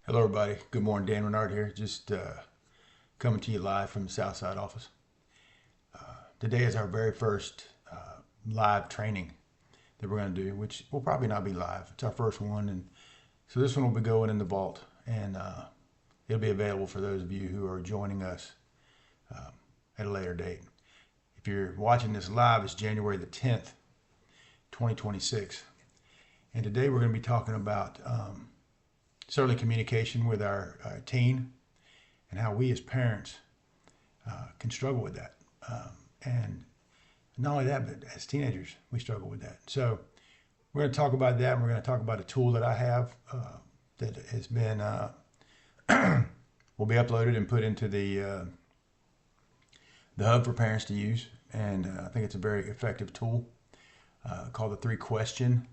Hello, everybody. Good morning. Dan Renard here. Just coming to you live from the Southside office. Today is our very first live training that we're going to do, which will probably not be live. It's our first one, and so this one will be going in the vault, and it'll be available for those of you who are joining us at a later date. If you're watching this live, it's January the 10th, 2026, and today we're going to be talking about certainly communication with our teen and how we as parents can struggle with that. And not only that, but as teenagers, we struggle with that. So we're going to talk about that, and we're going to talk about a tool that I have that has been, will be uploaded and put into the hub for parents to use. And I think it's a very effective tool called the 3-question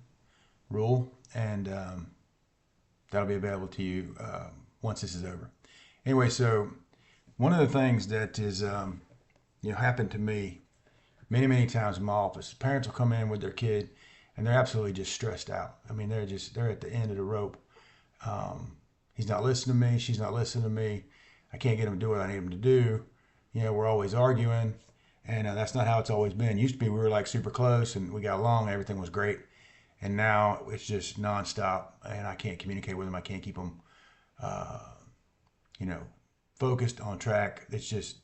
rule. And that'll be available to you once this is over. Anyway, so one of the things that is, happened to me many times in my office, parents will come in with their kid and they're absolutely just stressed out. I mean, they're at the end of the rope. He's not listening to me. She's not listening to me. I can't get him to do what I need him to do. We're always arguing, and that's not how it's always been. Used to be we were like super close and we got along and everything was great. And now it's just nonstop, and I can't communicate with them. I can't keep them, focused on track. It's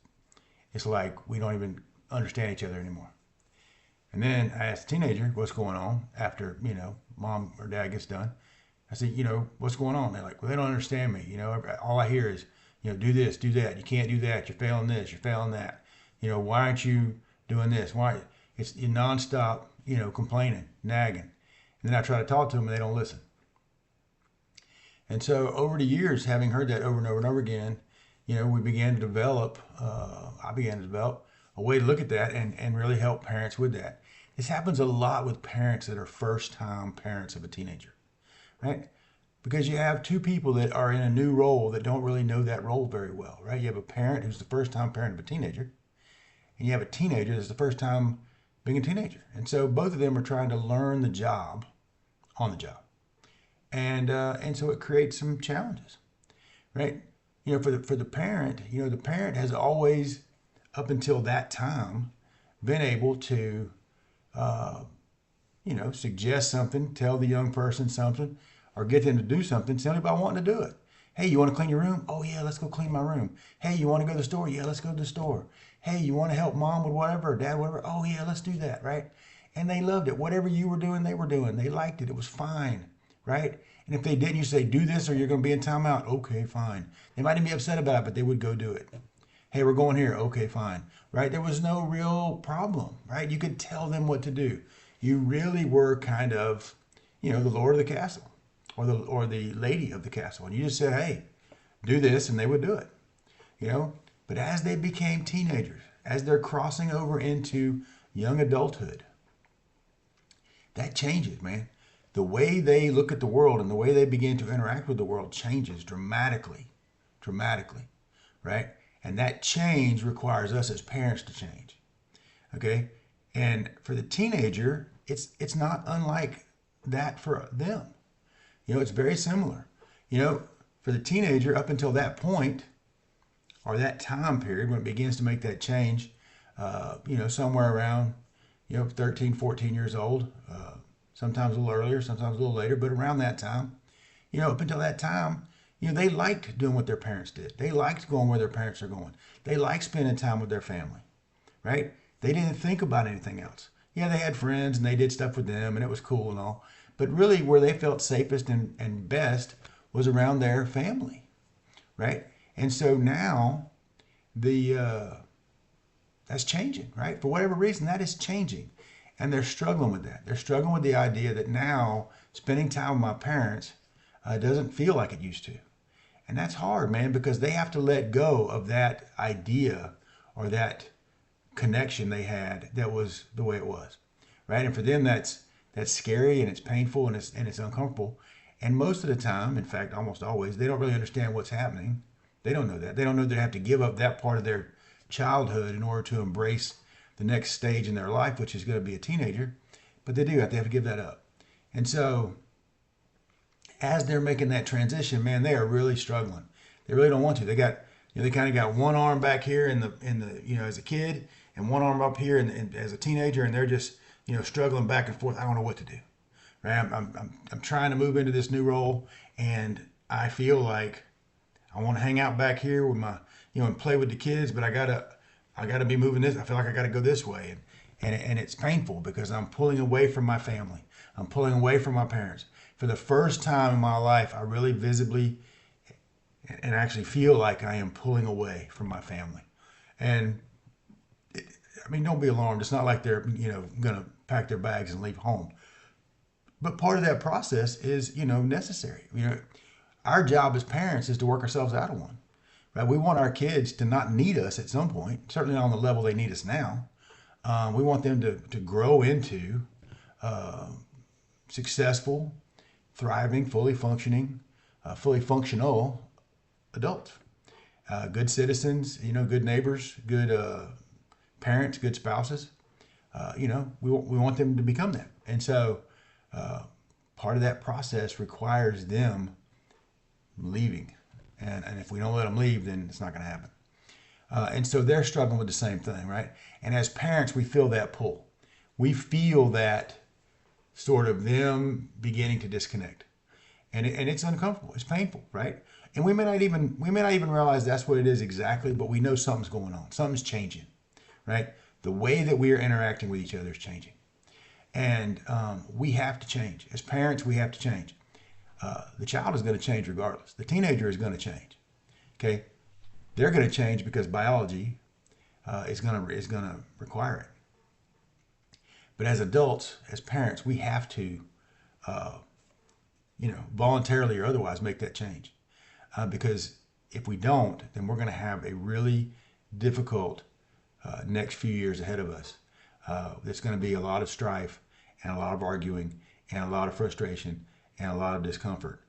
like we don't even understand each other anymore. And then I asked the teenager what's going on after, mom or dad gets done. I said, what's going on? They're like, well, they don't understand me. All I hear is, do this, do that. You can't do that. You're failing this. You're failing that. Why aren't you doing this? Why? It's nonstop, complaining, nagging. And then I try to talk to them and they don't listen. And so over the years, having heard that over and over and over again, we began to develop, I began to develop a way to look at that and really help parents with that. This happens a lot with parents that are first-time parents of a teenager, right? Because you have two people that are in a new role that don't really know that role very well, right? You have a parent who's the first-time parent of a teenager, and you have a teenager that's the first time being a teenager. And so both of them are trying to learn the job on the job. And so it creates some challenges, right? For the parent, the parent has always, up until that time, been able to, suggest something, tell the young person something, or get them to do something simply by wanting to do it. Hey, you want to clean your room? Oh yeah, let's go clean my room. Hey, you want to go to the store? Yeah, let's go to the store. Hey, you want to help mom with whatever, or dad, whatever? Oh yeah, let's do that, right? And they loved it. Whatever you were doing, they were doing. They liked it. It was fine, right? And if they didn't, you say, do this or you're going to be in timeout. Okay, fine. They might even be upset about it, but they would go do it. Hey, we're going here. Okay, fine, right? There was no real problem, right? You could tell them what to do. You really were kind of, the lord of the castle or the lady of the castle. And you just said, hey, do this, and they would do it, But as they became teenagers, as they're crossing over into young adulthood, that changes, man. The way they look at the world and the way they begin to interact with the world changes dramatically, right? And that change requires us as parents to change, okay? And for the teenager, it's not unlike that for them. It's very similar. For the teenager, up until that point, or that time period when it begins to make that change, somewhere around 13, 14 years old, sometimes a little earlier, sometimes a little later, but around that time, up until that time, they liked doing what their parents did. They liked going where their parents are going. They liked spending time with their family, right? They didn't think about anything else. Yeah, they had friends and they did stuff with them and it was cool and all, but really where they felt safest and best was around their family, right? And so now that's changing, right? For whatever reason, that is changing. And they're struggling with that. They're struggling with the idea that now spending time with my parents doesn't feel like it used to. And that's hard, man, because they have to let go of that idea or that connection they had that was the way it was, right? And for them, that's scary and it's painful and it's uncomfortable. And most of the time, in fact, almost always, they don't really understand what's happening. They don't know that. They don't know they have to give up that part of their childhood in order to embrace the next stage in their life, which is going to be a teenager. But they have to give that up. And so as they're making that transition, man, they are really struggling. They really don't want to. They kind of got one arm back here as a kid, and one arm up here as a teenager, and they're just struggling back and forth. I don't know what to do. Right? I'm trying to move into this new role, and I feel like I want to hang out back here with my and play with the kids, but I gotta be moving this. I feel like I gotta go this way, and it's painful because I'm pulling away from my family. I'm pulling away from my parents. For the first time in my life, I really visibly and actually feel like I am pulling away from my family. And don't be alarmed. It's not like they're gonna pack their bags and leave home. But part of that process is necessary. Our job as parents is to work ourselves out of one. Right? We want our kids to not need us at some point, certainly not on the level they need us now. We want them to grow into successful, thriving, fully functioning, fully functional adults. Good citizens, good neighbors, good parents, good spouses. We want them to become that. And so part of that process requires them leaving. And if we don't let them leave, then it's not going to happen. And so they're struggling with the same thing, right? And as parents, we feel that pull. We feel that sort of them beginning to disconnect. And it's uncomfortable. It's painful, right? And we may not even realize that's what it is exactly, but we know something's going on. Something's changing, right? The way that we are interacting with each other is changing. And we have to change. As parents, we have to change. The child is going to change regardless. The teenager is going to change. Okay, they're going to change because biology is going to require it. But as adults, as parents, we have to, voluntarily or otherwise, make that change. Because if we don't, then we're going to have a really difficult next few years ahead of us. There's going to be a lot of strife and a lot of arguing and a lot of frustration and a lot of discomfort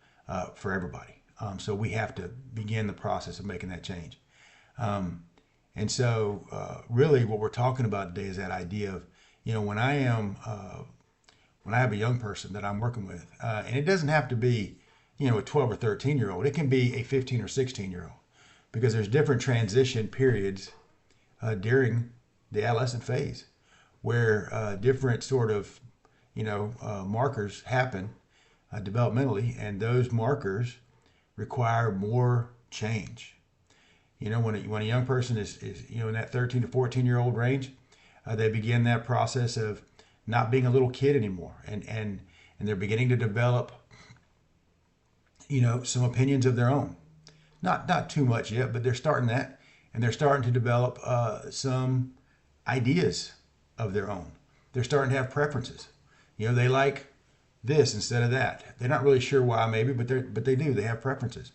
for everybody. So we have to begin the process of making that change. And so really what we're talking about today is that idea of, when I have a young person that I'm working with, and it doesn't have to be, a 12 or 13 year old, it can be a 15 or 16 year old, because there's different transition periods during the adolescent phase where different sort of, markers happen developmentally, and those markers require more change. When a young person is in that 13 to 14-year-old range, they begin that process of not being a little kid anymore, and they're beginning to develop some opinions of their own. Not too much yet, but they're starting that, and they're starting to develop some ideas of their own. They're starting to have preferences. They like this instead of that. They're not really sure why, maybe, but they do. They have preferences.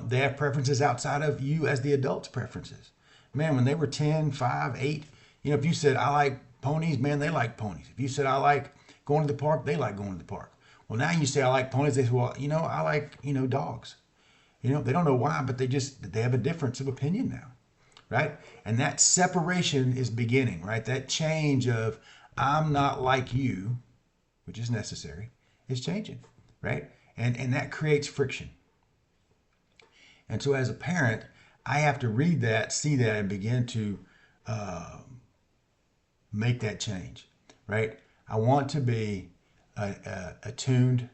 They have preferences outside of you as the adult's preferences. Man, when they were 10, 5, 8, if you said, I like ponies, man, they like ponies. If you said, I like going to the park, they like going to the park. Well, now you say, I like ponies. They say, well, I like, dogs. They don't know why, but they have a difference of opinion now, right? And that separation is beginning, right? That change of, I'm not like you, which is necessary, is changing, right? And that creates friction. And so as a parent, I have to read that, see that, and begin to make that change, right? I want to be a attuned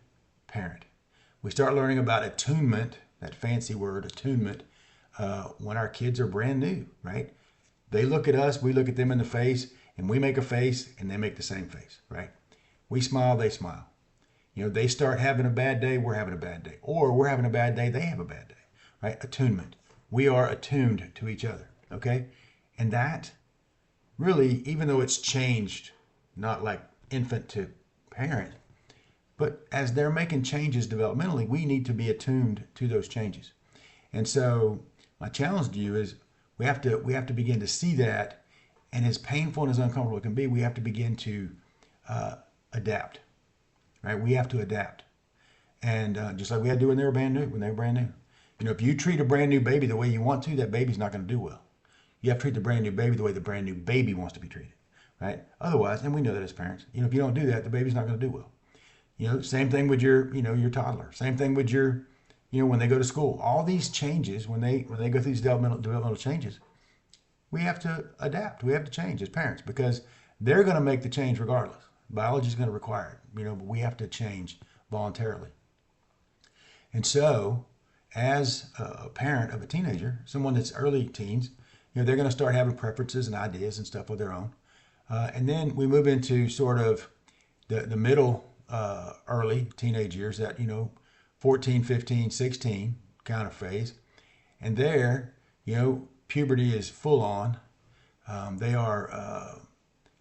parent. We start learning about attunement, that fancy word, attunement, when our kids are brand new, right? They look at us, we look at them in the face, and we make a face, and they make the same face, right? We smile, they smile. They start having a bad day, we're having a bad day. Or we're having a bad day, they have a bad day, right? Attunement. We are attuned to each other, okay? And that really, even though it's changed, not like infant to parent, but as they're making changes developmentally, we need to be attuned to those changes. And so my challenge to you is we have to begin to see that, and as painful and as uncomfortable it can be, we have to begin to adapt, right? We have to adapt. And just like we had to do when they were brand new. If you treat a brand new baby the way you want to, that baby's not going to do well. You have to treat the brand new baby the way the brand new baby wants to be treated, right? Otherwise, and we know that as parents, if you don't do that, the baby's not going to do well. Same thing with your toddler. Same thing with when they go to school. All these changes, when they go through these developmental changes, we have to adapt. We have to change as parents because they're going to make the change regardless. Biology is going to require it, but we have to change voluntarily. And so, as a parent of a teenager, someone that's early teens, they're going to start having preferences and ideas and stuff of their own. And then we move into sort of the middle early teenage years, that 14, 15, 16 kind of phase. And there, puberty is full on. They are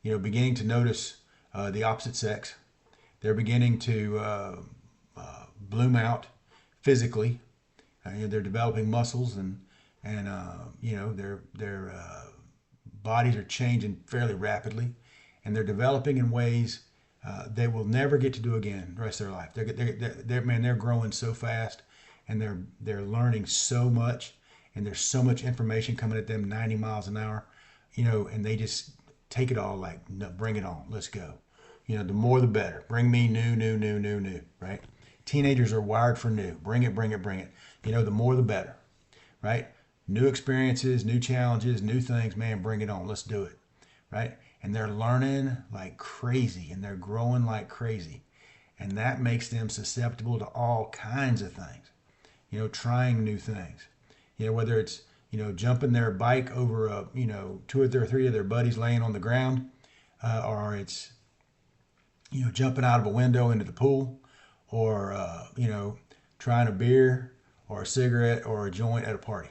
beginning to notice the opposite sex. They're beginning to bloom out physically. They're developing muscles and their bodies are changing fairly rapidly, and they're developing in ways they will never get to do again the rest of their life. They're growing so fast, and they're learning so much, and there's so much information coming at them 90 miles an hour, and they just take it all like, no, bring it on, let's go. The more the better. Bring me new, right? Teenagers are wired for new. Bring it. The more the better, right? New experiences, new challenges, new things, man, bring it on. Let's do it, right? And they're learning like crazy, and they're growing like crazy. And that makes them susceptible to all kinds of things, trying new things. Whether it's, jumping their bike over two or three of their buddies laying on the ground, or it's, jumping out of a window into the pool, or, trying a beer or a cigarette or a joint at a party,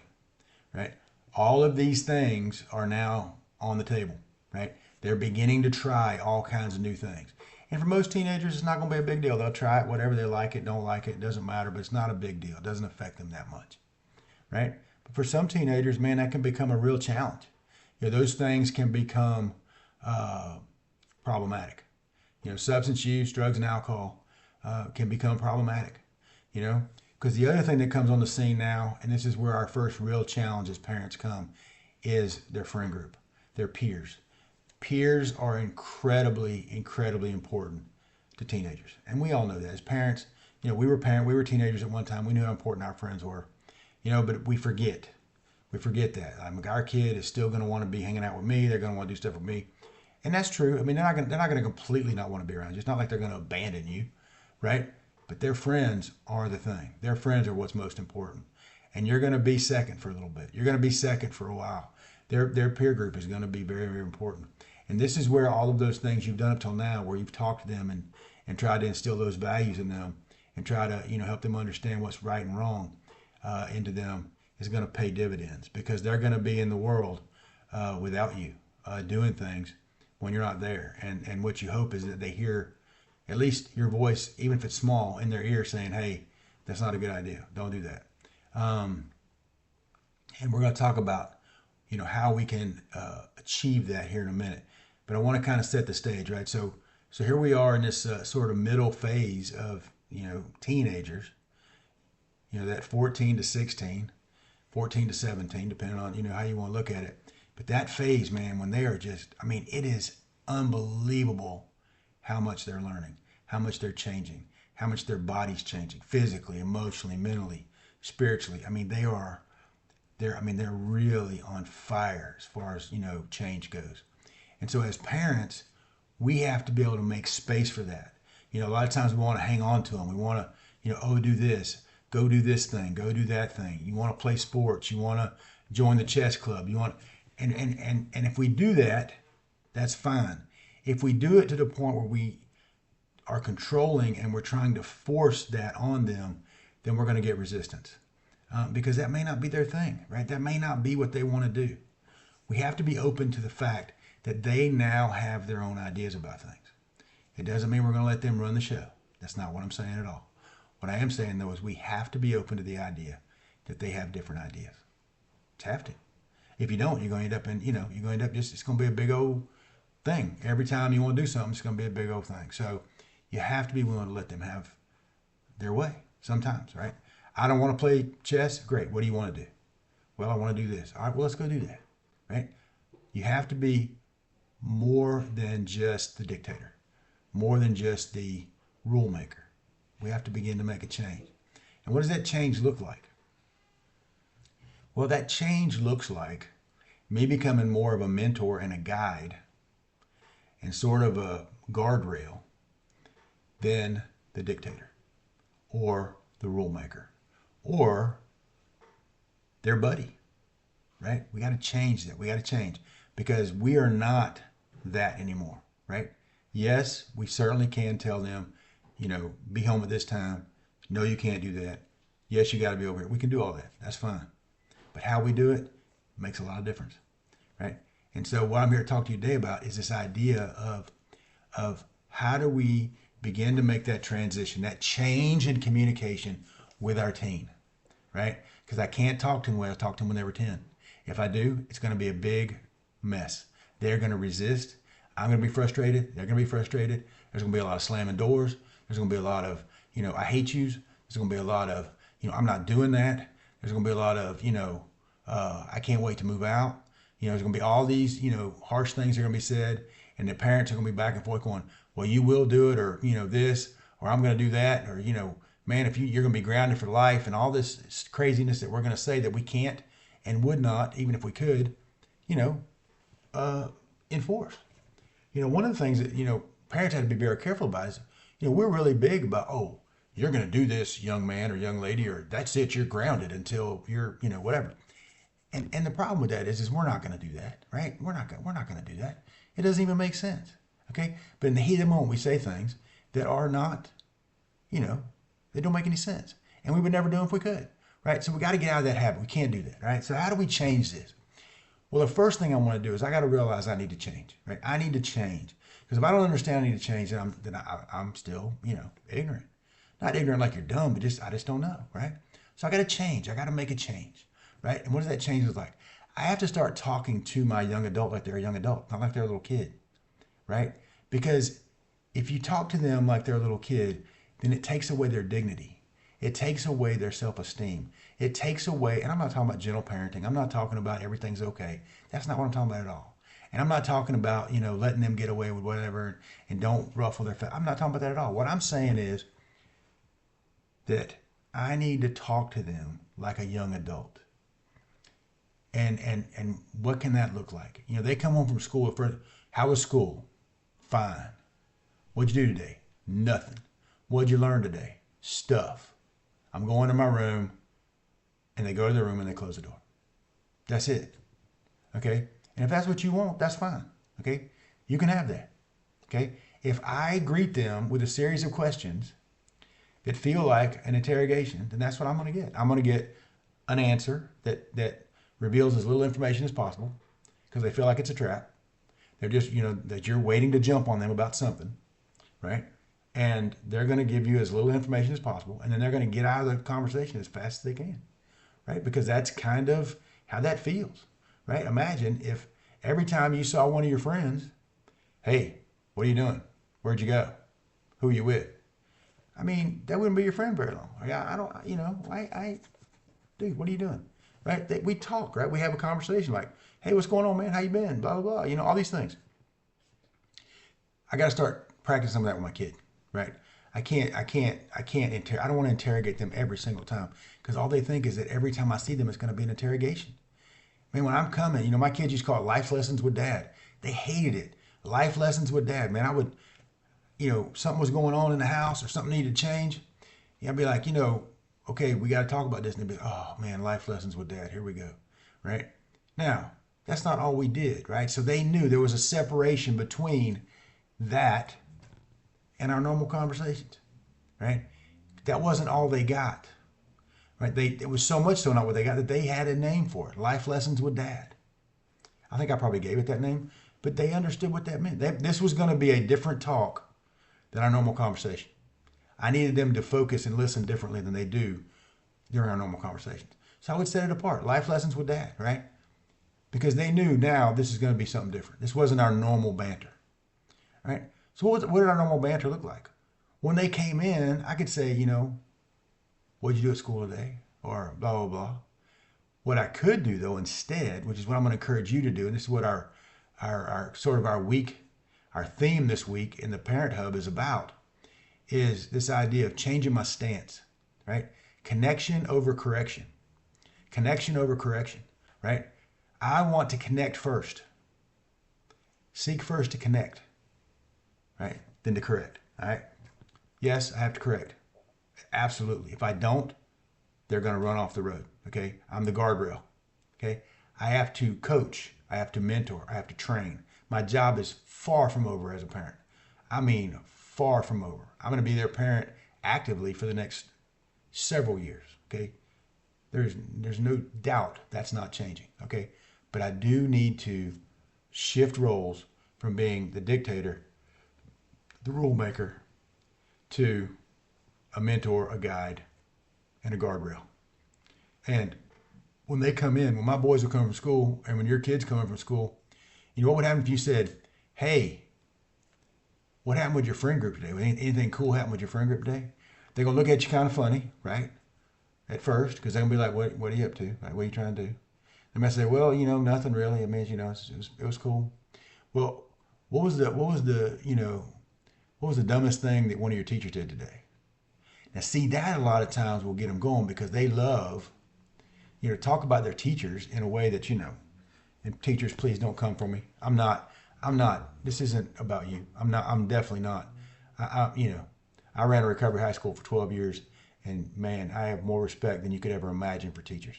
right? All of these things are now on the table, right? They're beginning to try all kinds of new things. And for most teenagers, it's not going to be a big deal. They'll try it, whatever they like it, don't like it, it doesn't matter, but it's not a big deal. It doesn't affect them that much, right? But for some teenagers, man, that can become a real challenge. Those things can become problematic. Substance use, drugs, and alcohol can become problematic, because the other thing that comes on the scene now, and this is where our first real challenge as parents come, is their friend group, their peers. Peers are incredibly, incredibly important to teenagers. And we all know that. As parents, we were teenagers at one time. We knew how important our friends were, but we forget. We forget that. Our kid is still going to want to be hanging out with me. They're going to want to do stuff with me. And that's true. They're not going to completely not want to be around you. It's not like they're going to abandon you, right? But their friends are the thing. Their friends are what's most important. And you're going to be second for a little bit. You're going to be second for a while. Their peer group is going to be very, very important. And this is where all of those things you've done up till now, where you've talked to them and tried to instill those values in them and try to help them understand what's right and wrong into them, is going to pay dividends, because they're going to be in the world without you doing things when you're not there. And what you hope is that they hear at least your voice, even if it's small, in their ear saying, hey, that's not a good idea. Don't do that. And we're going to talk about how we can achieve that here in a minute. But I want to kind of set the stage, right? So here we are in this sort of middle phase of, teenagers, that 14 to 16, 14 to 17, depending on, how you want to look at it. But that phase, man, when they are just, it is unbelievable how much they're learning, how much they're changing, how much their body's changing physically, emotionally, mentally, spiritually. They're really on fire as far as, change goes. And so as parents, we have to be able to make space for that. A lot of times we want to hang on to them. We want to, do this, go do this thing, go do that thing. You want to play sports. You want to join the chess club. And if we do that, that's fine. If we do it to the point where we are controlling and we're trying to force that on them, then we're going to get resistance. Because that may not be their thing, right? That may not be what they want to do. We have to be open to the fact that they now have their own ideas about things. It doesn't mean we're going to let them run the show. That's not what I'm saying at all. What I am saying, though, is we have to be open to the idea that they have different ideas. Just have to. If you don't, you're going to end up it's going to be a big old thing. Every time you want to do something, it's going to be a big old thing. So you have to be willing to let them have their way sometimes, right? I don't want to play chess. Great. What do you want to do? Well, I want to do this. All right, well, let's go do that, right? You have to be more than just the dictator, more than just the rule maker. We have to begin to make a change. And what does that change look like? Well, that change looks like me becoming more of a mentor and a guide and sort of a guardrail than the dictator or the rule maker or their buddy, right? We got to change that. We got to change because we are not that anymore, right? Yes, we certainly can tell them, be home at this time. No, you can't do that. Yes, you got to be over here. We can do all that. That's fine. But how we do it makes a lot of difference, right? And so what I'm here to talk to you today about is this idea of how do we begin to make that transition, that change in communication with our teen, right? Because I can't talk to them when I talked to them when they were 10. If I do, it's going to be a big mess. They're going to resist. I'm going to be frustrated. They're going to be frustrated. There's going to be a lot of slamming doors. There's going to be a lot of, I hate yous. There's going to be a lot of, I'm not doing that. There's going to be a lot of, I can't wait to move out. There's going to be all these, harsh things that are going to be said. And the parents are going to be back and forth going, well, you will do it, or, this, or I'm going to do that, or, man, if you're going to be grounded for life, and all this craziness that we're going to say that we can't and would not, even if we could, enforce. One of the things that, parents have to be very careful about is, we're really big about, oh, you're going to do this, young man or young lady, or that's it, you're grounded until you're, whatever. And the problem with that is we're not going to do that, right? We're not going to do that. It doesn't even make sense, okay? But in the heat of the moment, we say things that are not, they don't make any sense. And we would never do them if we could, right? So we got to get out of that habit. We can't do that, right? So how do we change this? Well, the first thing I want to do is I got to realize I need to change, right? I need to change. Because if I don't understand I need to change, then I'm still, ignorant. Not ignorant like you're dumb, but I just don't know, right? So I got to change. I got to make a change, right? And what does that change look like? I have to start talking to my young adult like they're a young adult, not like they're a little kid, right? Because if you talk to them like they're a little kid, then it takes away their dignity. It takes away their self-esteem. It takes away, and I'm not talking about gentle parenting. I'm not talking about everything's okay. That's not what I'm talking about at all. And I'm not talking about, letting them get away with whatever and don't ruffle their feathers. I'm not talking about that at all. What I'm saying is that I need to talk to them like a young adult. And what can that look like? They come home from school. How was school? Fine. What'd you do today? Nothing. What'd you learn today? Stuff. I'm going to my room. And they go to their room and they close the door. That's it. Okay? And if that's what you want, that's fine. Okay? You can have that. Okay? If I greet them with a series of questions that feel like an interrogation, then that's what I'm going to get. I'm going to get an answer that reveals as little information as possible because they feel like it's a trap. They're just, that you're waiting to jump on them about something, right? And they're going to give you as little information as possible, and then they're going to get out of the conversation as fast as they can, right? Because that's kind of how that feels, right? Imagine if every time you saw one of your friends, hey, what are you doing? Where'd you go? Who are you with? I mean, that wouldn't be your friend very long. I don't, dude, what are you doing? Right? We talk, right? We have a conversation like, hey, what's going on, man? How you been? Blah, blah, blah. All these things. I got to start practicing some of that with my kid, right? I don't want to interrogate them every single time because all they think is that every time I see them, it's going to be an interrogation. I mean, when I'm coming, my kids used to call it life lessons with dad. They hated it. Life lessons with dad. Man, I would, something was going on in the house or something needed to change. I'd be like, okay, we got to talk about this. And they'd be, oh man, life lessons with dad. Here we go. Right? Now, that's not all we did, right? So they knew there was a separation between that and our normal conversations, right? That wasn't all they got, right? It was so much so not what they got that they had a name for it. Life lessons with dad. I think I probably gave it that name, but they understood what that meant. This was going to be a different talk than our normal conversation. I needed them to focus and listen differently than they do during our normal conversations. So I would set it apart. Life lessons with dad, right? Because they knew now this is going to be something different. This wasn't our normal banter, right? So what did our normal banter look like? When they came in, I could say, what'd you do at school today? Or blah, blah, blah. What I could do though instead, which is what I'm going to encourage you to do, and this is what our theme this week in the Parent Hub is about, is this idea of changing my stance, right? Connection over correction. Connection over correction, right? I want to connect first. Seek first to connect, right? Then to correct, all right? Yes, I have to correct. Absolutely. If I don't, they're going to run off the road, okay? I'm the guardrail, okay? I have to coach. I have to mentor. I have to train. My job is far from over as a parent. I mean, far from over. I'm going to be their parent actively for the next several years, okay? There's no doubt that's not changing, okay? But I do need to shift roles from being the dictator, the rule maker, to a mentor, a guide, and a guardrail. And when they come in, when my boys will come from school, and when your kids come in from school, you know what would happen if you said, hey, what happened with your friend group today? Anything cool happened with your friend group today? They're going to look at you kind of funny, right? At first, because they're going to be like, what are you up to? Like, what are you trying to do? They might say, well, nothing really. I mean, it was cool. Well, what was the dumbest thing that one of your teachers did today? Now, see, that a lot of times will get them going because they love, talk about their teachers in a way that, and teachers, please don't come for me. I'm not, this isn't about you. I'm definitely not. I ran a recovery high school for 12 years and man, I have more respect than you could ever imagine for teachers.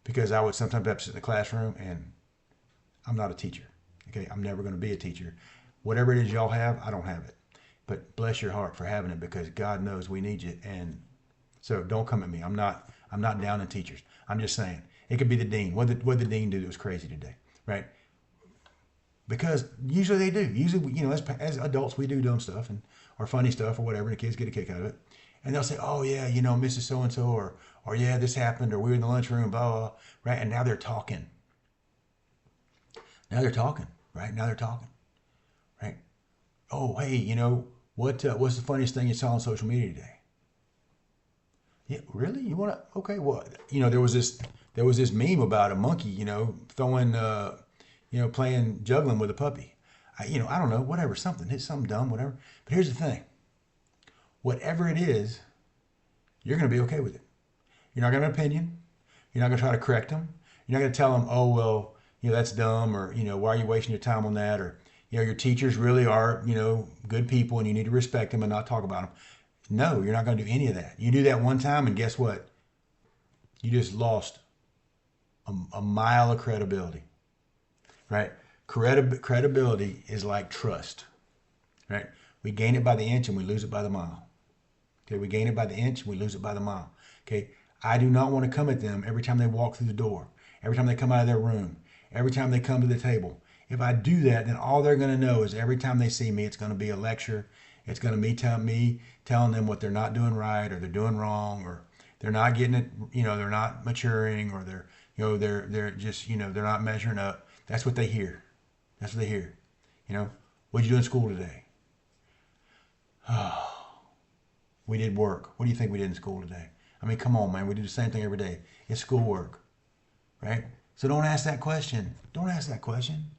Because I would sometimes have to sit in the classroom and I'm not a teacher. Okay, I'm never going to be a teacher. Whatever it is y'all have, I don't have it. But bless your heart for having it because God knows we need you. And so don't come at me. I'm not down on teachers. I'm just saying it could be the dean. What did the dean do that was crazy today, right? Because usually they do. Usually, as adults, we do dumb stuff or funny stuff or whatever. And the kids get a kick out of it. And they'll say, oh, yeah, Mrs. So-and-so, or yeah, this happened, or we were in the lunchroom, blah, blah, blah, right? And now they're talking. Right? Now they're talking, right? Oh, hey, what's the funniest thing you saw on social media today? Yeah, really? You want to? Okay, well, there was this meme about a monkey, throwing, playing juggling with a puppy. I don't know, whatever, it's something dumb, whatever. But here's the thing. Whatever it is, you're going to be okay with it. You're not going to have an opinion. You're not going to try to correct them. You're not going to tell them, oh, well, that's dumb, or, why are you wasting your time on that? Or, your teachers really are, good people and you need to respect them and not talk about them. No, you're not going to do any of that. You do that one time and guess what? You just lost a mile of credibility, right? Credibility is like trust, right? We gain it by the inch and we lose it by the mile. Okay, we gain it by the inch and we lose it by the mile. Okay, I do not want to come at them every time they walk through the door, every time they come out of their room, every time they come to the table. If I do that, then all they're going to know is every time they see me, it's going to be a lecture. It's going to be telling them what they're not doing right or they're doing wrong or they're not getting it, they're not maturing or they're just, they're not measuring up. That's what they hear. That's what they hear. What'd you do in school today? Oh, we did work. What do you think we did in school today? I mean, come on, man. We do the same thing every day. It's schoolwork, right? So don't ask that question. Don't ask that question.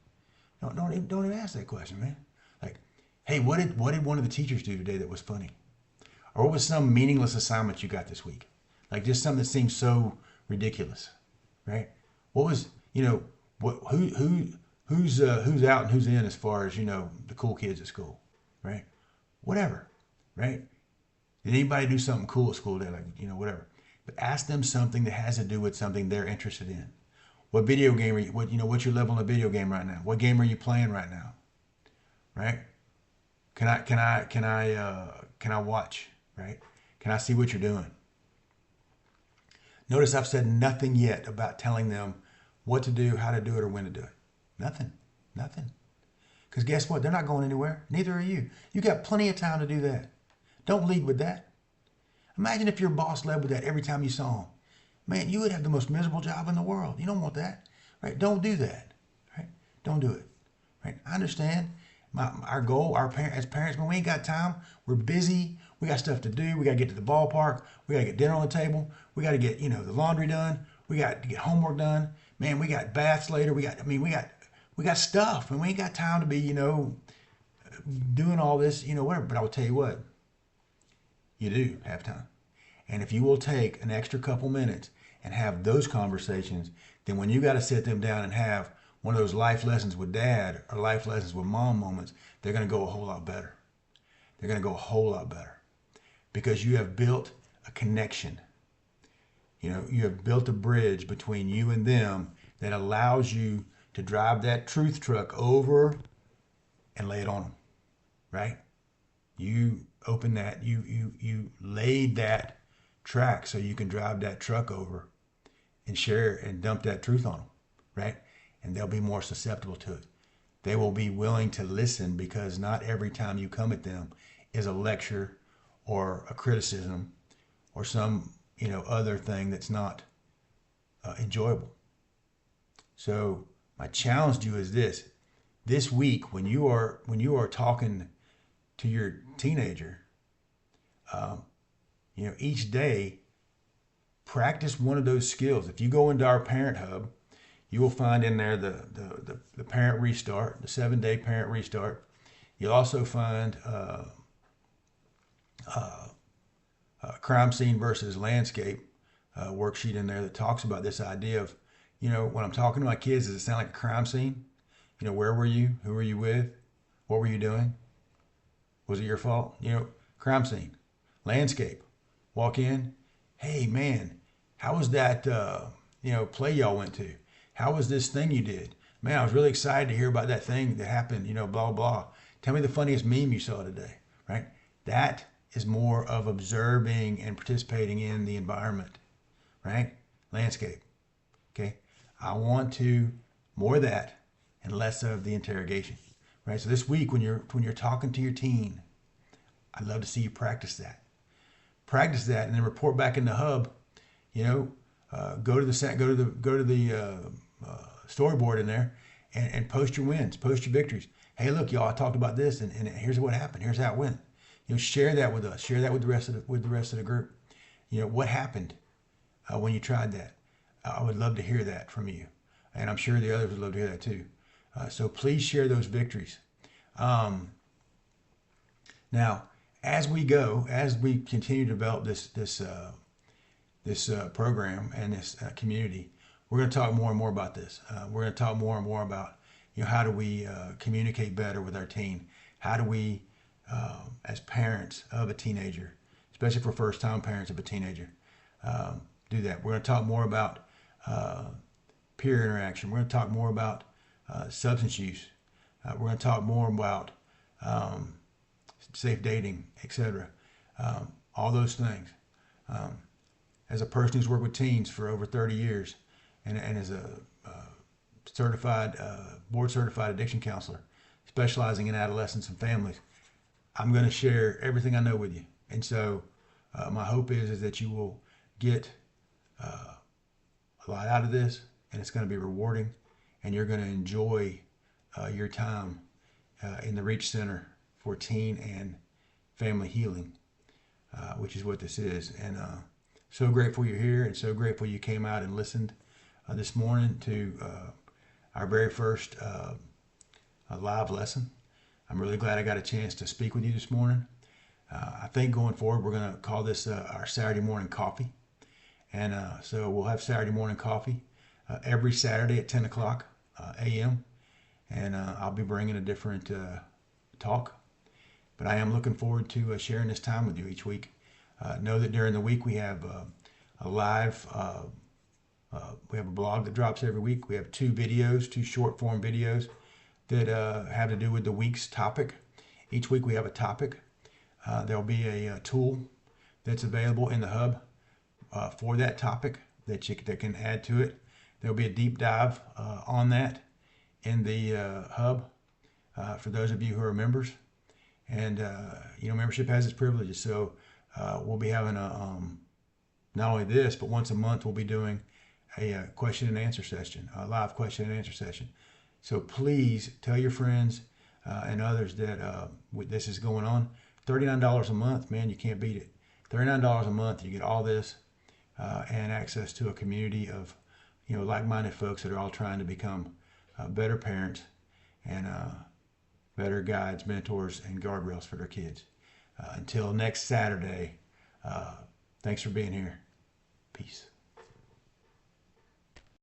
Don't even ask that question, man. Like, hey, what did one of the teachers do today that was funny? Or what was some meaningless assignment you got this week? Like just something that seems so ridiculous, right? What was, who's out and who's in as far as, the cool kids at school, right? Whatever, right? Did anybody do something cool at school today? Like, whatever. But ask them something that has to do with something they're interested in. What video game are you, what's your level in a video game right now? What game are you playing right now? Right? Can I watch? Right? Can I see what you're doing? Notice I've said nothing yet about telling them what to do, how to do it, or when to do it. Nothing. Because guess what? They're not going anywhere. Neither are you. You got plenty of time to do that. Don't lead with that. Imagine if your boss led with that every time you saw him. Man, you would have the most miserable job in the world. You don't want that, right? Don't do that, right? Don't do it, right? I understand our goal, as parents, when we ain't got time, we're busy. We got stuff to do. We got to get to the ballpark. We got to get dinner on the table. We got to get, the laundry done. We got to get homework done. Man, we got baths later. We got stuff, and we ain't got time to be, doing all this, whatever. But I will tell you what, you do have time. And if you will take an extra couple minutes and have those conversations, then when you got to sit them down and have one of those life lessons with dad or life lessons with mom moments, they're going to go a whole lot better. They're going to go a whole lot better because you have built a connection. You have built a bridge between you and them that allows you to drive that truth truck over and lay it on them, right? You open that, you laid that track so you can drive that truck over and share and dump that truth on them, right? And they'll be more susceptible to it. They will be willing to listen because not every time you come at them is a lecture or a criticism or some other thing that's not enjoyable. So my challenge to you is this week when you are talking to your teenager, each day practice one of those skills. If you go into our parent hub, you will find in there the parent restart, the 7-day parent restart. You'll also find crime scene versus landscape worksheet in there that talks about this idea of, when I'm talking to my kids, does it sound like a crime scene? Where were you? Who were you with? What were you doing? Was it your fault? Crime scene, landscape, walk in. Hey man, how was that, play y'all went to? How was this thing you did? Man, I was really excited to hear about that thing that happened, blah, blah. Tell me the funniest meme you saw today, right? That is more of observing and participating in the environment, right? Landscape, okay? I want to more of that and less of the interrogation, right? So this week when you're talking to your teen, I'd love to see you practice that. Practice that and then report back in the hub, go to the storyboard in there and post your wins, post your victories. Hey, look, y'all, I talked about this and here's what happened. Here's how it went. Share that with us. Share that with the rest of the group. What happened when you tried that. I would love to hear that from you, and I'm sure the others would love to hear that too. So please share those victories. Now, as we continue to develop this program and this community, we're going to talk more and more about this. We're going to talk more and more about how do we communicate better with our teen? How do we as parents of a teenager, especially for first-time parents of a teenager, do that. We're going to talk more about peer interaction. We're going to talk more about substance use. We're going to talk more about safe dating, etc. All those things. As a person who's worked with teens for over 30 years and as a board-certified addiction counselor specializing in adolescents and families, I'm going to share everything I know with you. And so my hope is that you will get a lot out of this, and it's going to be rewarding, and you're going to enjoy your time in the Reach Center for Teen and Family Healing, which is what this is. And so grateful you're here, and so grateful you came out and listened this morning to our very first live lesson. I'm really glad I got a chance to speak with you this morning. I think going forward, we're going to call this our Saturday morning coffee. And so we'll have Saturday morning coffee every Saturday at 10 o'clock a.m. And I'll be bringing a different talk. But I am looking forward to sharing this time with you each week. Know that during the week we have a live, we have a blog that drops every week. We have two short form videos that have to do with the week's topic. Each week we have a topic. There'll be a tool that's available in the hub for that topic that can add to it. There'll be a deep dive on that in the hub for those of you who are members. And membership has its privileges. So we'll be having not only this, but once a month we'll be doing a question and answer session, a live question and answer session. So please tell your friends and others that this is going on. $39 a month, man, you can't beat it. $39 a month, you get all this and access to a community of like-minded folks that are all trying to become better parents and better guides, mentors, and guardrails for their kids. Until next Saturday, thanks for being here. Peace.